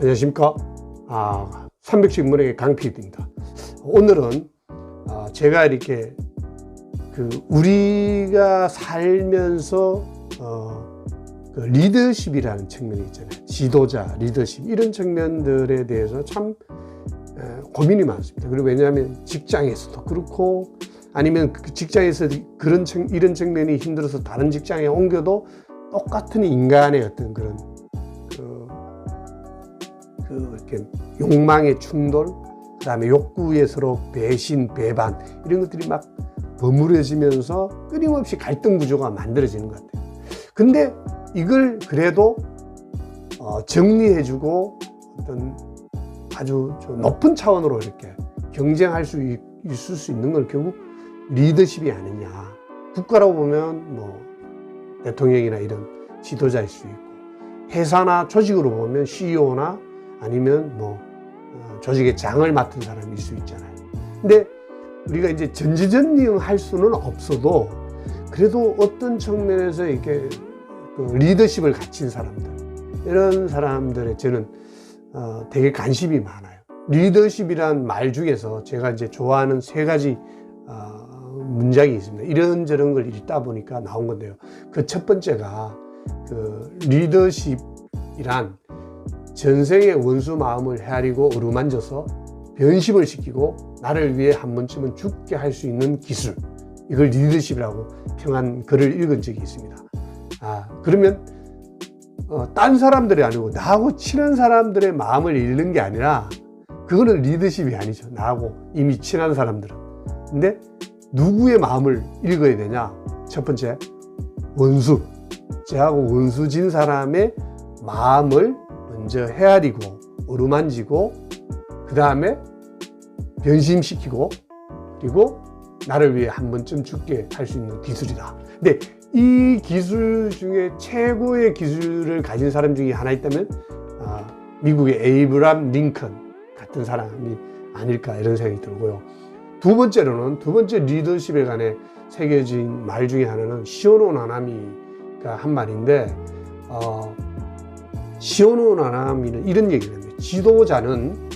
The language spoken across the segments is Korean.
안녕하십니까. 300신문의 강PD입니다. 오늘은 제가 이렇게 우리가 살면서 그 리더십이라는 측면이 있잖아요. 지도자, 리더십 이런 측면들에 대해서 참 고민이 많습니다. 그리고 왜냐하면 직장에서도 그렇고 아니면 그 직장에서 이런 측면이 힘들어서 다른 직장에 옮겨도 똑같은 인간의 어떤 그런 이렇게 욕망의 충돌, 그 다음에 욕구의 서로 배신, 배반 이런 것들이 막 버무려지면서 끊임없이 갈등 구조가 만들어지는 것 같아요. 근데 이걸 그래도 정리해주고 어떤 아주 높은 차원으로 이렇게 경쟁할 수 있을 수 있는 건 결국 리더십이 아니냐. 국가라고 보면 뭐 대통령이나 이런 지도자일 수 있고, 회사나 조직으로 보면 CEO나 아니면 뭐 조직의 장을 맡은 사람일 수 있잖아요. 근데 우리가 이제 전지전능할 수는 없어도 그래도 어떤 측면에서 이렇게 리더십을 갖춘 사람들, 이런 사람들에 저는 되게 관심이 많아요. 리더십이란 말 중에서 제가 이제 좋아하는 세 가지 문장이 있습니다. 이런저런 걸 읽다 보니까 나온 건데요. 그 첫 번째가 리더십이란 전생의 원수 마음을 헤아리고 어루만져서 변심을 시키고 나를 위해 한 번쯤은 죽게 할 수 있는 기술, 이걸 리더십이라고 평한 글을 읽은 적이 있습니다. 그러면 딴 사람들이 아니고 나하고 친한 사람들의 마음을 읽는 게 아니라 그거는 리더십이 아니죠. 나하고 이미 친한 사람들은. 근데 누구의 마음을 읽어야 되냐? 첫 번째, 원수, 저하고 원수진 사람의 마음을 먼저 헤아리고 어루만지고 그 다음에 변심시키고 그리고 나를 위해 한 번쯤 죽게 할 수 있는 기술이다. 근데 이 기술 중에 최고의 기술을 가진 사람 중에 하나 있다면 미국의 에이브람 링컨 같은 사람이 아닐까 이런 생각이 들고요. 두 번째 리더십에 관해 새겨진 말 중에 하나는 시오노 나나미가 한 말인데 시오노 나나미는 이런 얘기를 합니다. 지도자는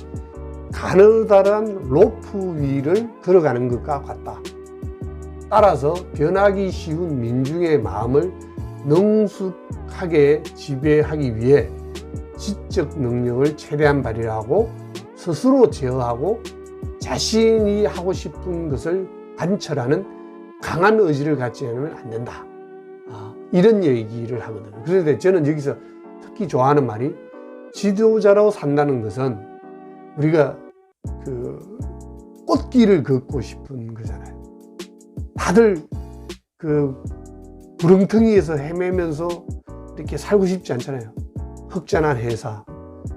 가느다란 로프 위를 걸어가는 것과 같다. 따라서 변하기 쉬운 민중의 마음을 능숙하게 지배하기 위해 지적 능력을 최대한 발휘하고 스스로 제어하고 자신이 하고 싶은 것을 관철하는 강한 의지를 갖지 않으면 안 된다. 이런 얘기를 하거든요. 그런데 저는 여기서 특히 좋아하는 말이, 지도자로 산다는 것은 우리가 꽃길을 걷고 싶은 거잖아요. 다들 구렁텅이에서 헤매면서 이렇게 살고 싶지 않잖아요. 흑자난 회사,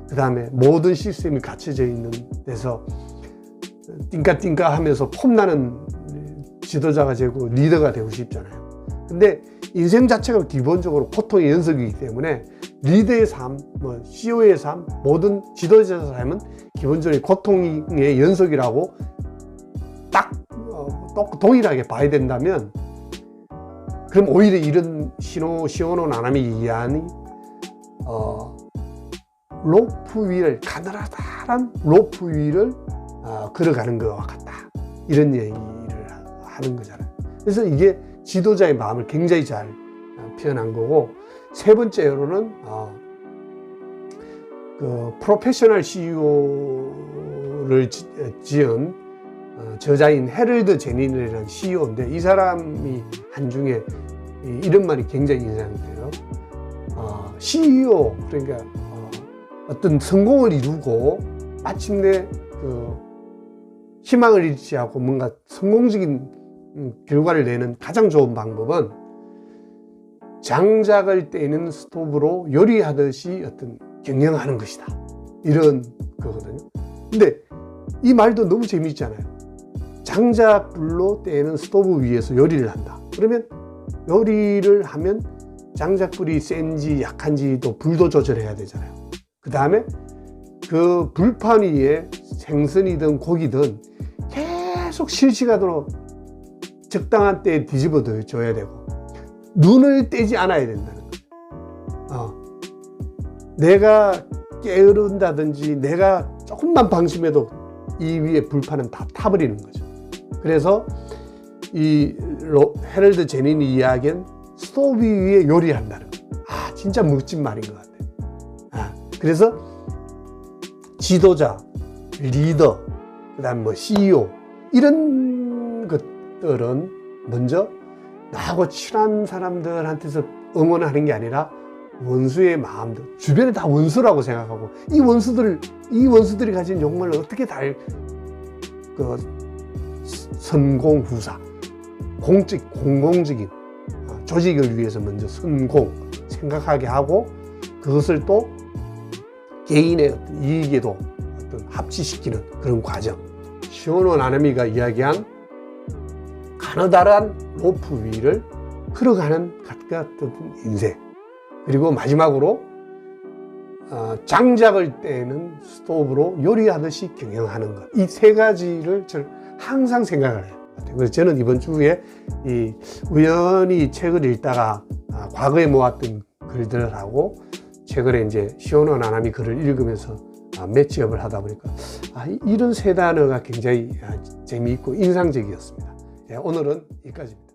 그 다음에 모든 시스템이 갖춰져 있는 데서 띵까띵까 하면서 폼나는 지도자가 되고 리더가 되고 싶잖아요. 근데 인생 자체가 기본적으로 고통의 연속이기 때문에 리더의 삶, CEO의 삶, 모든 지도자의 삶은 기본적으로 고통의 연속이라고 딱 동일하게 봐야 된다면, 그럼 오히려 이런 시오노 나나미 이하니 로프 위를, 가느다란 로프 위를 걸어가는 것과 같다. 이런 얘기를 하는 거잖아요. 그래서 이게 지도자의 마음을 굉장히 잘 표현한 거고, 세 번째로는 프로페셔널 CEO를 지은 저자인 헤럴드 제닌이라는 CEO인데, 이 사람이 한중에 이런 말이 굉장히 인상돼요. CEO, 그러니까 어떤 성공을 이루고 마침내 희망을 잃지 않고 뭔가 성공적인 결과를 내는 가장 좋은 방법은 장작을 떼는 스토브로 요리하듯이 어떤 경영하는 것이다. 이런 거거든요. 근데 이 말도 너무 재미있잖아요. 장작불로 떼는 스토브 위에서 요리를 한다. 그러면 요리를 하면 장작불이 센지 약한지도 불도 조절해야 되잖아요. 그 다음에 그 불판 위에 생선이든 고기든 계속 실시간으로 적당한 때에 뒤집어 줘야 되고, 눈을 떼지 않아야 된다는 거예요. 내가 게으른다든지 내가 조금만 방심해도 이 위에 불판은 다 타버리는 거죠. 그래서 이 해럴드 제닌이 이야기한 스토브 위에 요리한다는 거. 진짜 멋진 말인 것 같아요. 그래서 지도자, 리더, 그다음 뭐 CEO 이런 것들은 먼저 나하고 친한 사람들한테서 응원하는 게 아니라 원수의 마음들, 주변에 다 원수라고 생각하고 이 원수들이 가진 욕망을 어떻게 선공후사, 공공적인 조직을 위해서 먼저 생각하게 하고 그것을 또 개인의 어떤 이익에도 어떤 합치시키는 그런 과정. 시오노 나나미가 이야기한 가느다란 로프 위를 걸어가는 같은 인생. 그리고 마지막으로 장작을 떼는 스토브로 요리하듯이 경영하는 것. 이 세 가지를 저는 항상 생각을 해요. 그래서 저는 이번 주에 우연히 책을 읽다가 과거에 모았던 글들하고 최근에 이제 시오노 나나미 글을 읽으면서 매치업을 하다 보니까 이런 세 단어가 굉장히 재미있고 인상적이었습니다. 오늘은 여기까지입니다.